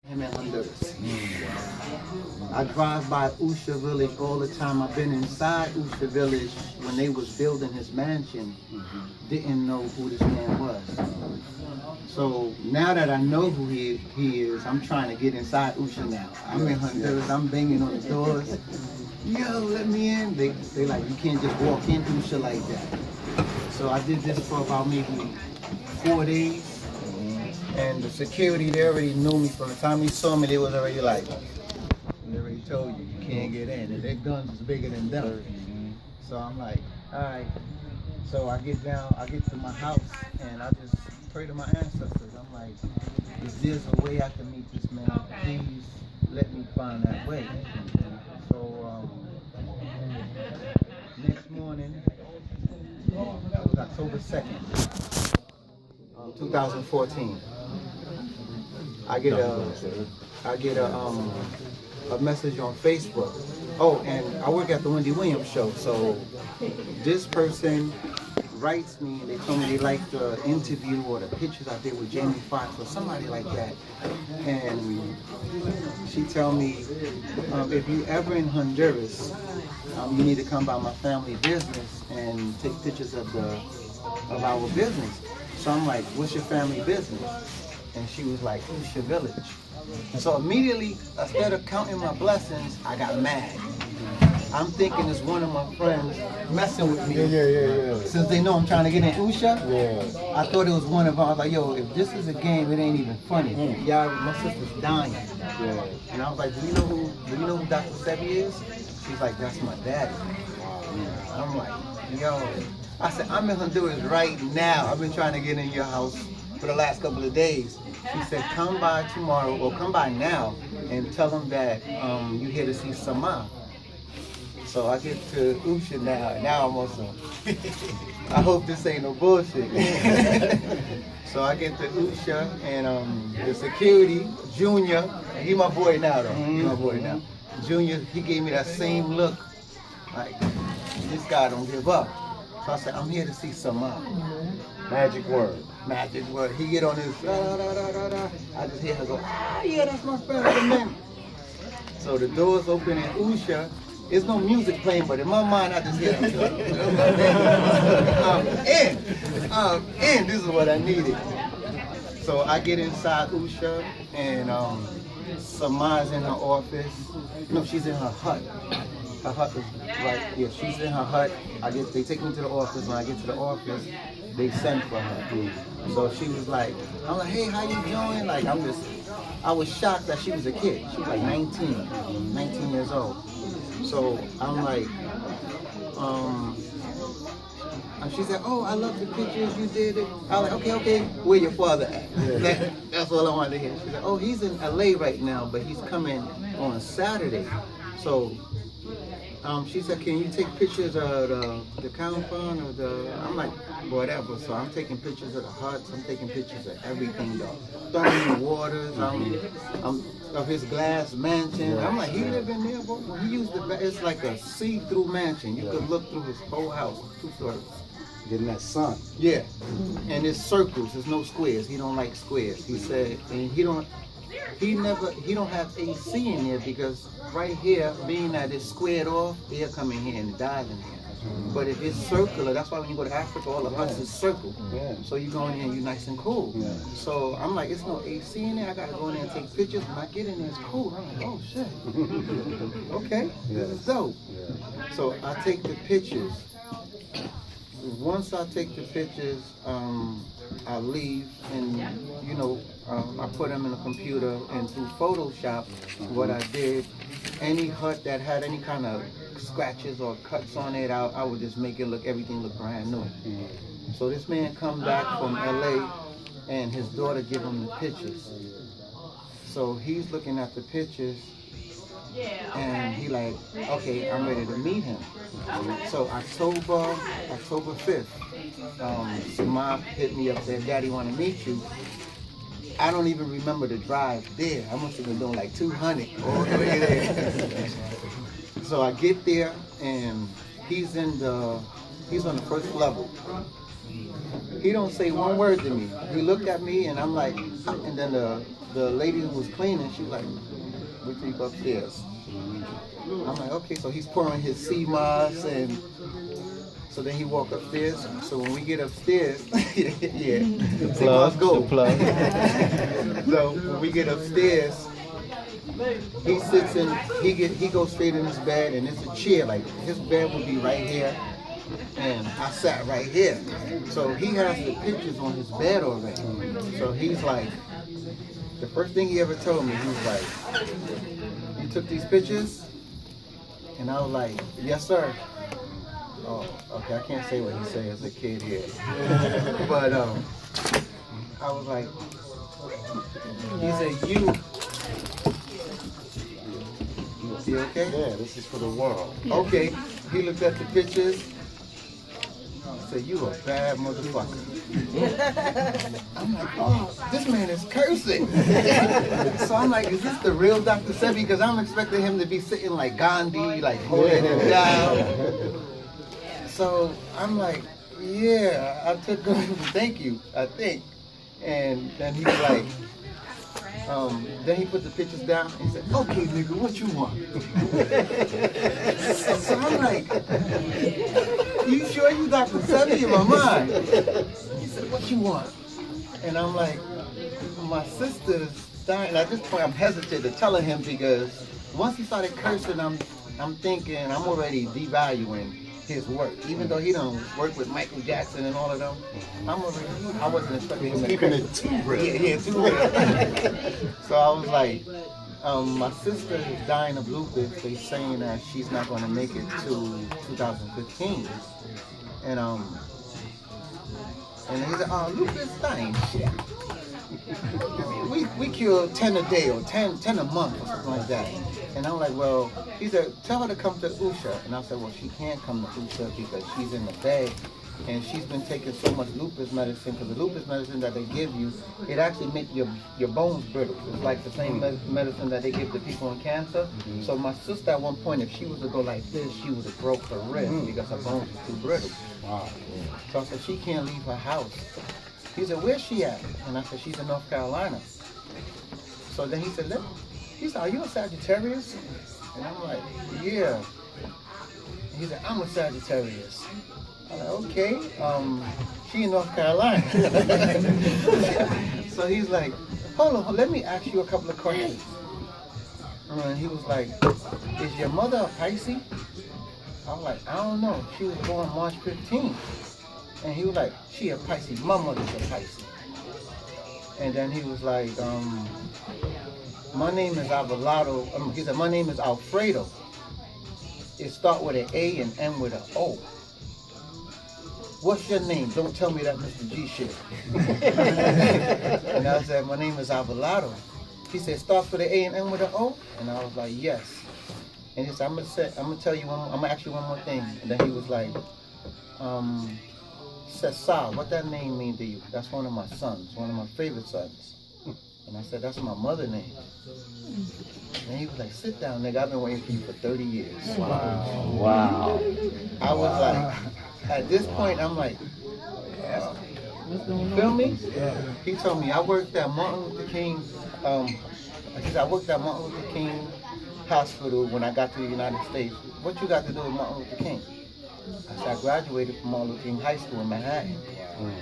Him in Honduras. I drive by Usha Village all the time. I've been inside Usha Village when they was building his mansion. Didn't know who this man was. So now that I know who he is, I'm trying to get inside Usha now. I'm in Honduras. I'm banging on the doors. Yo, let me in. They like, you can't just walk in Usha like that. So I did this for about maybe 4 days. And the security, they already knew me. From the time they saw me, they was already like, they already told you, you can't get in. And their guns is bigger than them. So I'm like, all right. So I get down, I get to my house, and I just pray to my ancestors. I'm like, if there's a way I can meet this man, please let me find that way. So next morning, it was October 2nd, 2014. I get a message on Facebook. Oh, and I work at the Wendy Williams show. So this person writes me and they told me they liked the interview or the pictures I did with Jamie Foxx or somebody like that. And she tell me, if you ever in Honduras, you need to come by my family business and take pictures of our business. So I'm like, what's your family business? And she was like, Usha Village. And so immediately, instead of counting my blessings, I got mad. I'm thinking it's one of my friends messing with me. Yeah. Since they know I'm trying to get in Usha, I thought it was one of them. I was like, yo, if this is a game, it ain't even funny. Y'all, my sister's dying. And I was like, do you know who Dr. Sebi is? She's like, that's my daddy. I'm like, yo. I said, I'm in Honduras right now. I've been trying to get in your house for the last couple of days. She said, come by tomorrow, or come by now, and tell them that you're here to see Sama. So I get to Usha now, and now I'm also, I hope this ain't no bullshit. So I get to Usha, and the security, Junior, he my boy now though, he my boy now. Junior, he gave me that same look, like, this guy don't give up. So I said, I'm here to see Sama. Magic word. Magic word. He get on his I just hear her go, yeah, that's my friend. So the doors open in Usha. There's no music playing, but in my mind, I just hear I'm in. This is what I needed. So I get inside Usha, and Sama's in her office. No, she's in her hut. Her hut is right here. She's in her hut. They take me to the office. When I get to the office, they send for her. So she was like, I'm like, hey, how you doing? Like, I was shocked that she was a kid. She was like 19 years old. So I'm like, and she said, oh, I love the pictures you did. I was like, okay, where your father at? That's all I wanted to hear. She said, oh, he's in LA right now, but he's coming on Saturday. So she said, can you take pictures of the compound or I'm like, whatever. So I'm taking pictures of the huts. I'm taking pictures of everything though. Throwing the waters. I'm of his glass mansion. I'm like, he live in there, bro. He used it's like a see-through mansion. You could look through his whole house, 2 stories. Getting that sun. Yeah. And it's circles. There's no squares. He don't like squares. He said, and he don't have AC in there because right here, being that it's squared off, they'll come in here and dive in here. But if it's circular, that's why when you go to Africa, all the huts is circle. So you go in there and you're nice and cool. So I'm like, it's no AC in there. I gotta go in there and take pictures. When I get in there, it's cool. I'm like, oh shit. Okay, this is dope. So I take the pictures. Once I take the pictures, I leave and, I put them in the computer, and through Photoshop, what I did, any hut that had any kind of scratches or cuts on it, I would just make it everything look brand new. So this man come back from LA, and his daughter give him the pictures. So he's looking at the pictures, and he like, okay, I'm ready to meet him. So October 5th, Sama hit me up, said, Daddy want to meet you. I don't even remember the drive there. I must have been doing like 200 all the way there. So I get there, and he's on the first level. He don't say one word to me. He looked at me, and I'm like, and then the the lady who was cleaning, she was like, wait till you go upstairs. I'm like, okay, so he's pouring his sea moss, and so then he walked upstairs. So when we get upstairs, yeah, sea moss go. So when we get upstairs, he sits in, he goes straight in his bed, and it's a chair, like his bed would be right here, and I sat right here. So he has the pictures on his bed already. So he's like, the first thing he ever told me, he was like, you took these pictures? And I was like, yes, sir. Oh, okay, I can't say what he said as a kid here. But I was like, he said, you okay? Yeah, this is for the world. Okay. He looked at the pictures. He said, you a bad motherfucker. I'm like, oh, this man is cursing. So I'm like, is this the real Dr. Sebi? Because I'm expecting him to be sitting like Gandhi, like holding him down. So I'm like, yeah, I took him, thank you, I think. And then he was like, then he put the pictures down and he said, okay, nigga, what you want? So I'm like, you sure you Dr. Sebi in my mind? He said, what you want? And I'm like, my sister's dying. At this point, I'm hesitant to telling him because once he started cursing, I'm thinking I'm already devaluing his work. Even though he don't work with Michael Jackson and all of them, I wasn't expecting him to Keeping curse. it too real. Yeah, too real. So I was like, my sister is dying of lupus. They're saying that she's not going to make it to 2015. And he said, oh, lupus dying shit. We kill 10 a day or 10 a month or something like that. And I'm like, well, he said, tell her to come to Usha. And I said, well, she can't come to Usha because she's in the bed. And she's been taking so much lupus medicine, because the lupus medicine that they give you, it actually makes your bones brittle. It's like the same medicine that they give to people in cancer. So my sister at one point, if she was to go like this, she would have broke her wrist because her bones were too brittle. Wow. So I said, she can't leave her house. He said, where's she at? And I said, she's in North Carolina. So then he said, are you a Sagittarius? And I'm like, yeah. He said, I'm a Sagittarius. I'm like, okay, she in North Carolina. So he's like, hold on, let me ask you a couple of questions. And he was like, is your mother a Pisces? I was like, I don't know. She was born March 15th. And he was like, she a Pisces. My mother's a Pisces. And then he was like, my name is Alvarado. He said, my name is Alfredo. It starts with an A and end with an O. What's your name? Don't tell me that Mr. G shit. And I said, my name is Alvarado. He said, starts with an A and end with an O? And I was like, yes. And he said, I'm gonna tell you I'm gonna ask you one more thing. And then he was like, Cesar, what that name mean to you? That's one of my sons, one of my favorite sons. And I said, that's my mother's name. And he was like, sit down, nigga, I've been waiting for you for 30 years. Wow. Wow. I was like, at this point, I'm like, you feel me? He told me, I worked at Martin Luther King, he said, I worked at Martin Luther King Hospital when I got to the United States. What you got to do with Martin Luther King? I said, I graduated from Martin Luther King High School in Manhattan.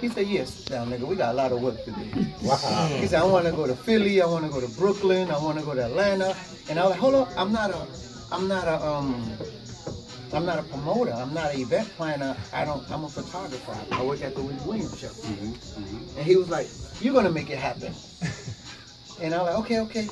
He said, yes, sit down, nigga, we got a lot of work to do. Wow. He said, I want to go to Philly, I want to go to Brooklyn, I want to go to Atlanta. And I was like, hold up, I'm not a promoter, I'm not an event planner, I'm a photographer. I work at the Wendy Williams show. And he was like, you're gonna make it happen. And I was like, okay.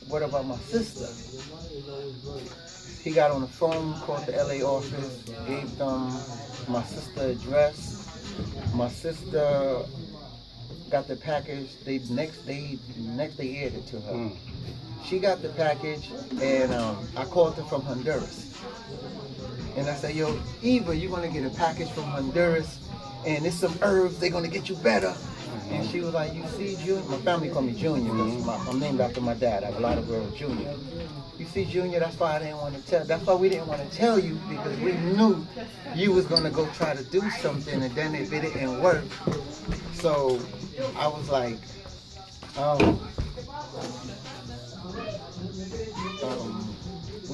What about my sister? He got on the phone, called the LA office, gave them my sister's address. My sister got the package. Next day aired it to her. She got the package, and I called her from Honduras. And I said, yo, Eva, you're gonna get a package from Honduras, and it's some herbs, they're gonna get you better. And she was like, you see, Junior? My family call me Junior, because I'm named after my dad. I have a lot of girls, Junior. You see, Junior, that's why I didn't want to tell. That's why we didn't want to tell you, because we knew you was gonna go try to do something, and then if it didn't work. So I was like,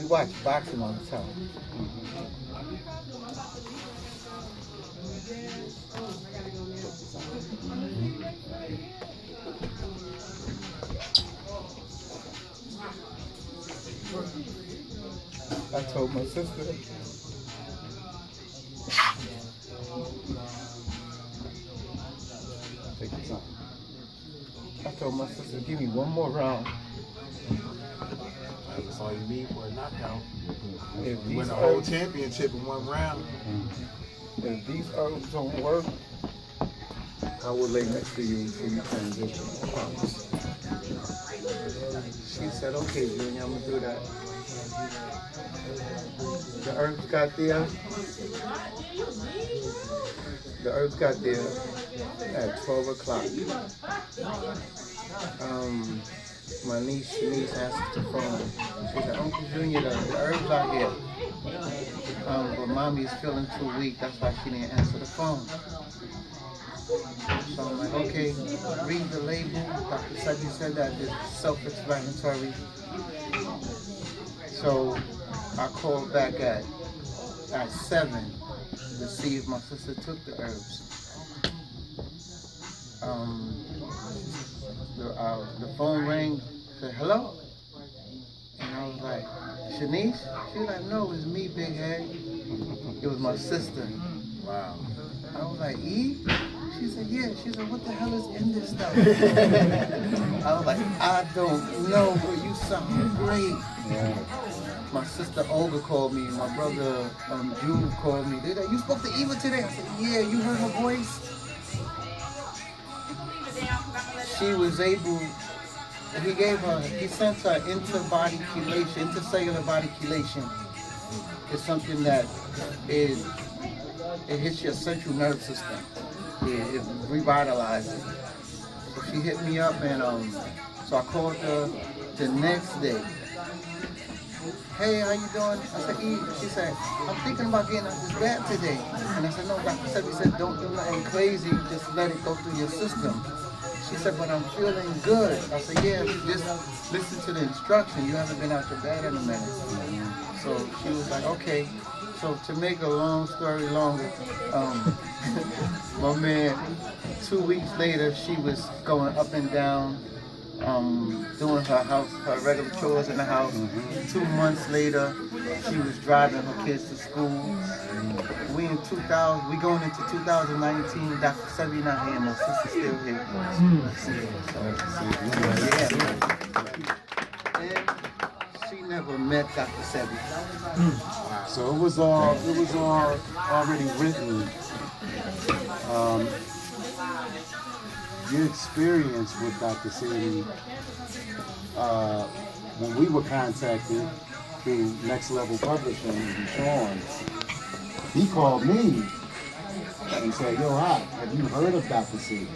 we watch boxing all the time. I told my sister. Take your time. I told my sister, give me one more round. That's all you need for a knockout. If You win these a whole herbs, championship in one round. if these herbs don't work, I will lay next to you until you transition. I promise. She said, okay, Junior, I'm gonna do that. The herbs got there. The herbs got there at 12 o'clock. My niece Shanice answered the phone. She said, Uncle Junior, the herbs are here. But mommy is feeling too weak. That's why she didn't answer the phone. So I'm like, okay, read the label. Dr. Sebi said that it's self-explanatory. So I called back at 7 to see if my sister took the herbs. The phone rang, said, hello? And I was like, Shanice? She was like, no, it's me, big head. It was my sister. Wow. I was like, E? She said, yeah. She said, what the hell is in this stuff? I was like, I don't know, but you sound great. Yeah. My sister Olga called me, my brother Jude called me. They like, you spoke to Eva today? I said, yeah, you heard her voice? She was able, he sent her intracellular body chelation. It's something that it hits your central nerve system. It revitalizes. So she hit me up and so I called her the next day. Hey, how you doing? I said, E. She said, I'm thinking about getting out this bed today. And I said, no, Dr. Sebi said, don't do nothing crazy, just let it go through your system. She said, but I'm feeling good. I said, yeah, just listen to the instruction. You haven't been out your bed in a minute. So she was like, okay. So to make a long story longer, my man, 2 weeks later, she was going up and down, doing her regular chores in the house. 2 months later, she was driving her kids to school. We going into 2019. Dr. Sebi not here, my sister's still here. And she never met Dr. Sebi. So it was all already written. Your experience with Dr. Sebi, when we were contacted through Next Level Publishing and Sean, he called me and said, yo, hi, have you heard of Dr. Sebi?